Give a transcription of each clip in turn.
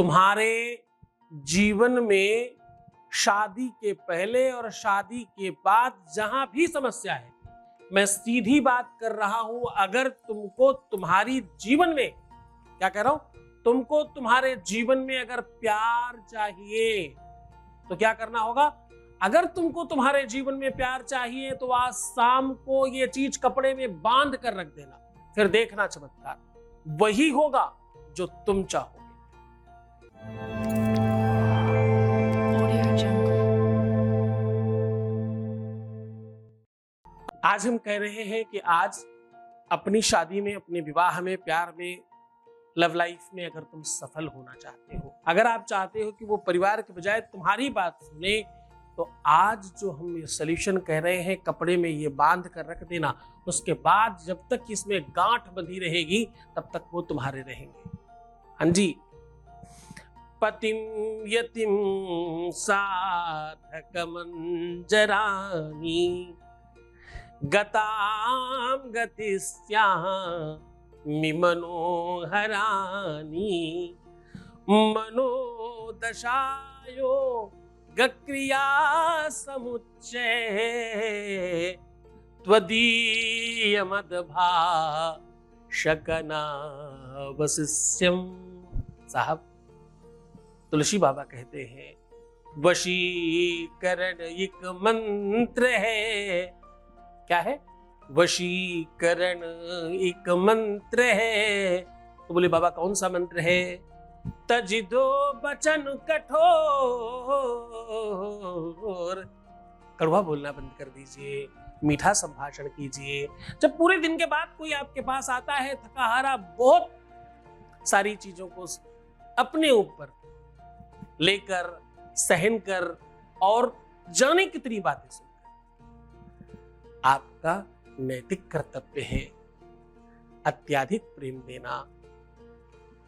तुम्हारे जीवन में शादी के पहले और शादी के बाद जहां भी समस्या है, मैं सीधी बात कर रहा हूं, अगर तुमको तुम्हारी जीवन में, क्या कह रहा हूं, तुमको तुम्हारे जीवन में अगर प्यार चाहिए तो क्या करना होगा? अगर तुमको तुम्हारे जीवन में प्यार चाहिए तो आज शाम को ये चीज कपड़े में बांध कर रख देना, फिर देखना चमत्कार वही होगा जो तुम चाहोगे। आज हम कह रहे हैं कि आज अपनी शादी में, अपने विवाह में, प्यार में, लव लाइफ में अगर तुम सफल होना चाहते हो, अगर आप चाहते हो कि वो परिवार के बजाय तुम्हारी बात सुने, तो आज जो हम ये सॉल्यूशन कह रहे हैं, कपड़े में ये बांध कर रख देना, उसके बाद जब तक इसमें गांठ बंधी रहेगी तब तक वो तुम्हारे रहेंगे। हाँ जी। पतिम यतिम साधक मंजरानी गताम गतिस्यामि मनोहरानी मनोदशायो गक्रिया समुच्चय त्वदीय मदभाषकना वशिष्यम। साहब, तुलसी बाबा कहते हैं वशीकरण एक मंत्र है। क्या है? वशीकरण एक मंत्र है। तो बोले बाबा कौन सा मंत्र है? तजिदो बचन कठोर, कड़वा बोलना बंद कर दीजिए, मीठा संभाषण कीजिए। जब पूरे दिन के बाद कोई आपके पास आता है थका हारा, बहुत सारी चीजों को अपने ऊपर लेकर, सहन कर और जाने कितनी बातें सुनकर, आपका नैतिक कर्तव्य है अत्यधिक प्रेम देना,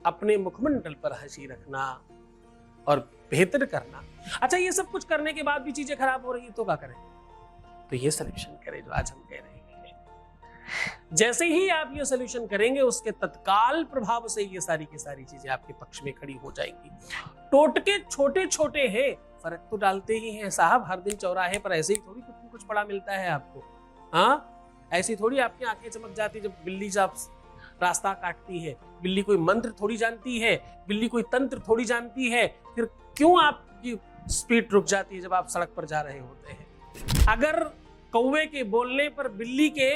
अपने मुखमंडल पर हंसी रखना और बेहतर करना। अच्छा, ये सब कुछ करने के बाद भी चीजें खराब हो रही है तो क्या करें? तो ये सॉल्यूशन करें जो आज हम कह रहे हैं। जैसे ही आप ये सॉल्यूशन करेंगे, उसके तत्काल प्रभाव से ये सारी की सारी चीजें आपके पक्ष में खड़ी हो जाएंगी। टोटके छोटे छोटे हैं, फर्क तो डालते ही हैं साहब। हर दिन चौराहे पर ऐसे ही थोड़ी कुछ बड़ा मिलता है आपको। हाँ, ऐसी थोड़ी आपकी आंखें चमक जाती जब बिल्ली जब रास्ता काटती है। बिल्ली कोई मंत्र थोड़ी जानती है, बिल्ली कोई तंत्र थोड़ी जानती है। फिर क्यों आपकी स्पीड रुक जाती है जब आप सड़क पर जा रहे होते हैं? अगर कौवे के बोलने पर, बिल्ली के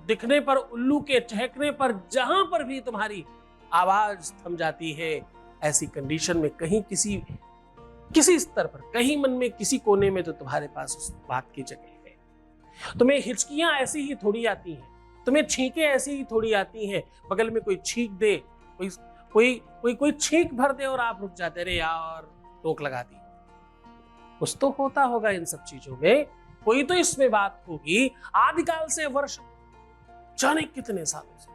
दिखने पर, उल्लू के चहकने पर, जहां पर भी तुम्हारी आवाज थम जाती है, ऐसी कंडीशन में कहीं किसी स्तर पर, कहीं मन में, किसी कोने में तो तुम्हारे पास उस बात की जगह है। तुम्हें हिचकियां ऐसी ही थोड़ी आती हैं, तुम्हें छींकें ऐसी ही थोड़ी आती हैं। बगल में कोई छींक दे, कोई छींक भर दे और आप रुक जाते, अरे यार रोक लगा दी। कुछ तो होता होगा इन सब चीजों में, कोई तो इसमें बात होगी। आदिकाल से, वर्ष जाने कितने सालों से,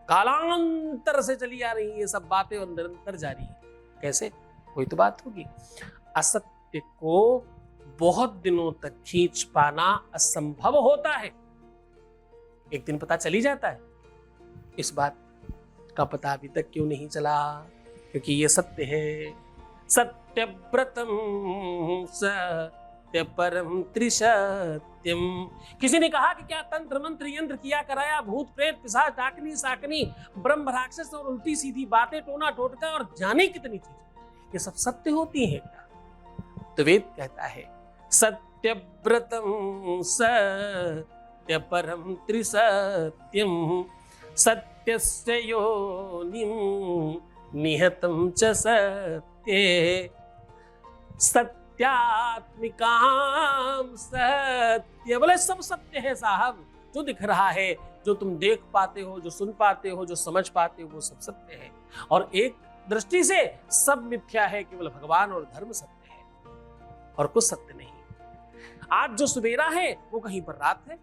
कालांतर से चली आ रही ये सब बातें और निरंतर जारी है। कैसे? कोई तो बात होगी। असत्य को बहुत दिनों तक खींच पाना असंभव होता है, एक दिन पता चली जाता है। इस बात का पता अभी तक क्यों नहीं चला? क्योंकि ये सत्य है। सत्यव्रतम सत्य परम त्रिसत्यम। किसी ने कहा कि क्या तंत्र मंत्र यंत्र किया कराया, भूत प्रेत पिशाच डाकनी साकनी ब्रह्म राक्षस और उल्टी सीधी बातें, टोना टोटका और जाने कितनी चीजें, ये सब सत्य होती है क्या? तो वेद कहता है सत्यव्रतम सत्य परम त्रिसत्यम सत्यस्य योनिम निहतम च सत्ये सत्यात्मिकाम सत्य। बोले सब सत्य है साहब, जो दिख रहा है, जो तुम देख पाते हो, जो सुन पाते हो, जो समझ पाते हो, वो सब सत्य है। और एक दृष्टि से सब मिथ्या है, केवल भगवान और धर्म सत्य है और कुछ सत्य नहीं। आज जो सवेरा है वो कहीं पर रात है,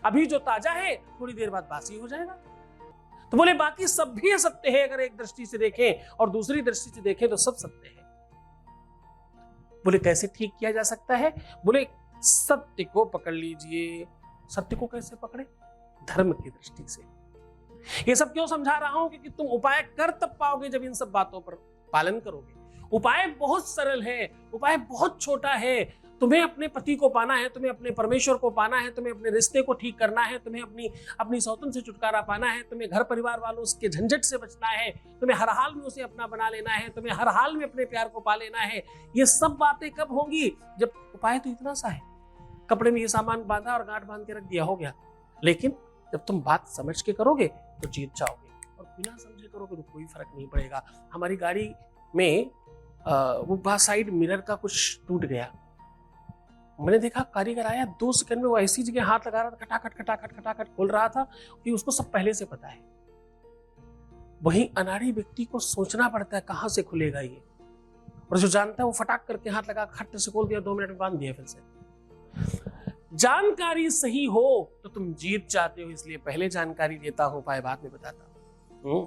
अभी जो ताजा है थोड़ी देर बाद बासी हो जाएगा। तो बोले बाकी सब भी असत्य है, अगर एक दृष्टि से देखें और दूसरी दृष्टि से देखें तो सब सत्य है। बोले कैसे ठीक किया जा सकता है? बोले सत्य को पकड़ लीजिए। सत्य को कैसे पकड़े? धर्म की दृष्टि से। ये सब क्यों समझा रहा हूं? क्योंकि तुम उपाय कर तब पाओगे जब इन सब बातों पर पालन करोगे। उपाय बहुत सरल है, उपाय बहुत छोटा है। तुम्हें अपने पति को पाना है, तुम्हें अपने परमेश्वर को पाना है, तुम्हें अपने रिश्ते को ठीक करना है, तुम्हें अपनी सौतन से छुटकारा पाना है, तुम्हें घर परिवार वालों के झंझट से बचना है, तुम्हें हर हाल में उसे अपना बना लेना है, तुम्हें हर हाल में अपने प्यार को पा लेना है। ये सब बातें कब होंगी? जब उपाय तो इतना सा है, कपड़े में ये सामान बांधा और गांठ बांध के रख दिया, हो गया। लेकिन जब तुम बात समझ के करोगे तो जीत जाओगे, और बिना समझे करोगे तो कोई फर्क नहीं पड़ेगा। हमारी गाड़ी में वो साइड मिरर का कुछ टूट गया। मैंने देखा कारीगर आया, 2 सेकंड में वो ऐसी जगह हाथ लगा रहा था, खटाखट खटाखट खटाखट खोल रहा था कि उसको सब पहले से पता है। वहीं अनाड़ी व्यक्ति को सोचना पड़ता है कहां से खुलेगा ये, और जो जानता है वो फटाक करके हाथ लगा खट से खोल दिया, 2 मिनट में बांध दिया फिर से। जानकारी सही हो तो तुम जीत जाते हो, इसलिए पहले जानकारी देता हूं, उपाय बाद में बताता हूं।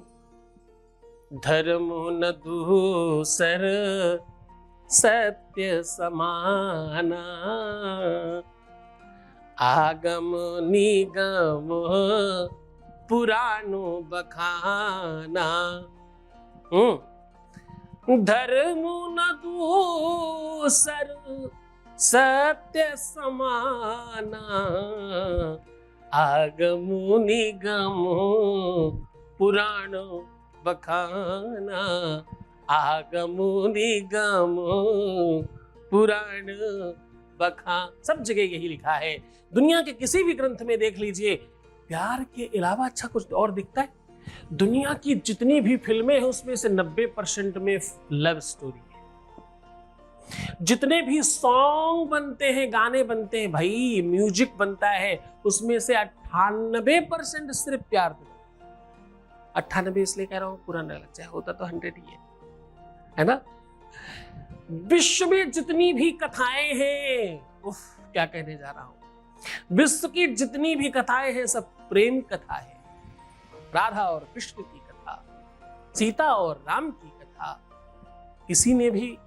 धर्म न दूसर सत्य समाना, आगम निगम पुराणो बखाना। धर्म न दूसर सत्य समाना, आगम निगम पुराणो बखाना, आगम निगम पुराण बखान। सब जगह यही लिखा है। दुनिया के किसी भी ग्रंथ में देख लीजिए, प्यार के अलावा अच्छा कुछ और दिखता है? दुनिया की जितनी भी फिल्में हैं उसमें से 90% में लव स्टोरी है। जितने भी सॉन्ग बनते हैं, गाने बनते हैं, भाई म्यूजिक बनता है, उसमें से 98% सिर्फ प्यार पे। 98 इसलिए कह रहा हूं पूरा न लग जाए, होता तो 100 ही है ना। विश्व में जितनी भी कथाएं हैं, उफ क्या कहने जा रहा हूं, विश्व की जितनी भी कथाएं हैं सब प्रेम कथा है। राधा और कृष्ण की कथा, सीता और राम की कथा। किसी ने भी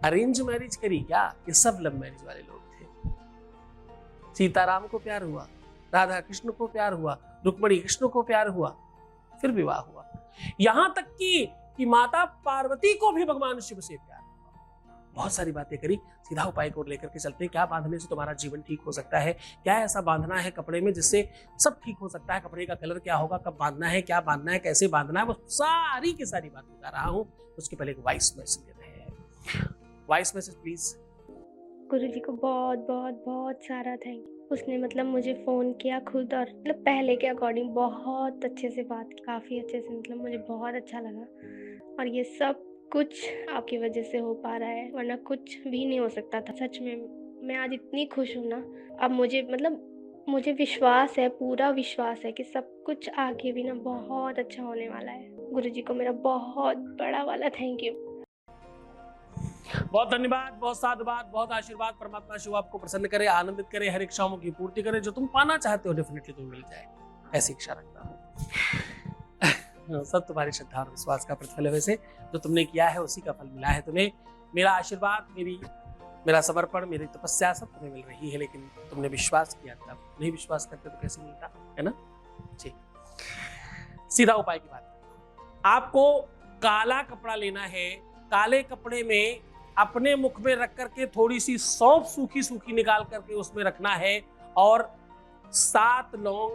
अरेंज मैरिज करी क्या? ये सब लव मैरिज वाले लोग थे। सीता राम को प्यार हुआ, राधा कृष्ण को प्यार हुआ, रुक्मणी कृष्ण को प्यार हुआ, फिर विवाह हुआ। यहां तक कि माता पार्वती को भी भगवान शिव से प्यार हुआ। बहुत सारी बातें करी, सीधा उपाय को लेकर के चलते हैं। क्या बांधने से तुम्हारा जीवन ठीक हो सकता है? क्या ऐसा बांधना है कपड़े में जिससे सब ठीक हो सकता है? कपड़े का कलर क्या होगा, कब बांधना है, क्या बांधना है, कैसे बांधना है, वो सारी की सारी बात बता रहा हूं। उसके पहले एक वॉइस मैसेज दे रहे हैं। Voice message please. गुरुजी को बहुत बहुत बहुत सारा थैंक यू। उसने मतलब मुझे फ़ोन किया खुद, और मतलब पहले के अकॉर्डिंग बहुत अच्छे से बात की, काफ़ी अच्छे से, मतलब मुझे बहुत अच्छा लगा। और ये सब कुछ आपकी वजह से हो पा रहा है, वरना कुछ भी नहीं हो सकता था। सच में मैं आज इतनी खुश हूँ ना। अब मुझे विश्वास है, पूरा विश्वास है कि सब कुछ आगे भी ना बहुत अच्छा होने वाला है। गुरुजी को मेरा बहुत बड़ा वाला थैंक यू। बहुत धन्यवाद, बहुत साधुवाद, बहुत आशीर्वाद। परमात्मा शिव आपको प्रसन्न करे, आनंदित करे, हर इच्छाओं की पूर्ति करे। जो तुम पाना चाहते हो डेफिनेटली तुम्हें मिल जाए, ऐसी इच्छा रखता हूँ। सब तुम्हारी श्रद्धा और विश्वास का प्रतिफल है। वैसे जो तुमने किया है उसी का फल मिला है तुम्हें। मेरा आशीर्वाद, मेरा समर्पण, मेरी तपस्या सब तुम्हें मिल रही है, लेकिन तुमने विश्वास किया था। नहीं विश्वास करते तो कैसे मिलता, है ना जी। सीधा उपाय की बात। आपको काला कपड़ा लेना है। काले कपड़े में अपने मुख में रख करके थोड़ी सी सौंफ सूखी सूखी निकाल करके उसमें रखना है, और 7 लौंग,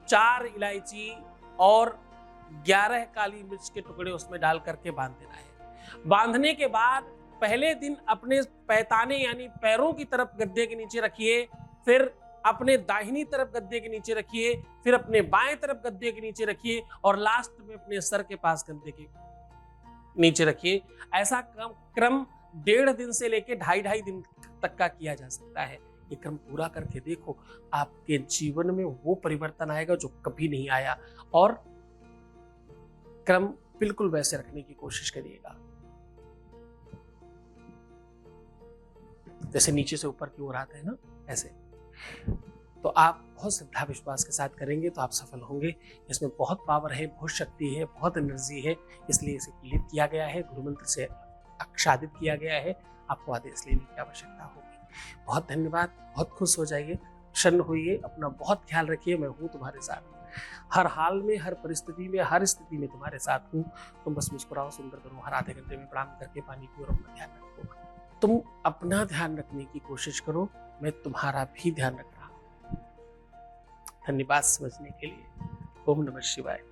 4 इलायची और 11 काली मिर्च के टुकड़े उसमें डाल करके बांध देना है। बांधने के बाद पहले दिन अपने पैताने यानी पैरों की तरफ गद्दे के नीचे रखिए, फिर अपने दाहिनी तरफ गद्दे के नीचे रखिए, फिर अपने बाएं तरफ गद्दे के नीचे रखिए, और लास्ट में अपने सर के पास गद्दे के नीचे रखिए। ऐसा क्रम 1.5 दिन से लेके 2.5 दिन तक का किया जा सकता है। ये क्रम पूरा करके देखो, आपके जीवन में वो परिवर्तन आएगा जो कभी नहीं आया। और क्रम बिल्कुल वैसे रखने की कोशिश करिएगा जैसे नीचे से ऊपर की ओर आता है ना, ऐसे। तो आप बहुत श्रद्धा विश्वास के साथ करेंगे तो आप सफल होंगे। इसमें बहुत पावर है, बहुत शक्ति है, बहुत एनर्जी है, इसलिए इसे क्लिप किया गया है, गुरु मंत्र से आच्छादित किया गया है। आपको आदेश लेने की आवश्यकता होगी। बहुत धन्यवाद, बहुत खुश हो जाइए, प्रसन्न होइए, अपना बहुत ख्याल रखिए। मैं हूँ तुम्हारे साथ। हर हाल में, हर परिस्थिति में, हर स्थिति में तुम्हारे साथ हूँ। तुम बस मुस्कुराओ, सुंदर करो, हर आधे घंटे में प्रणाम करके पानी पियो और अपना ध्यान रखो। तुम अपना ध्यान रखने की कोशिश करो, मैं तुम्हारा भी ध्यान रख रहा हूँ। धन्यवाद समझने के लिए। ओम नमः शिवाय।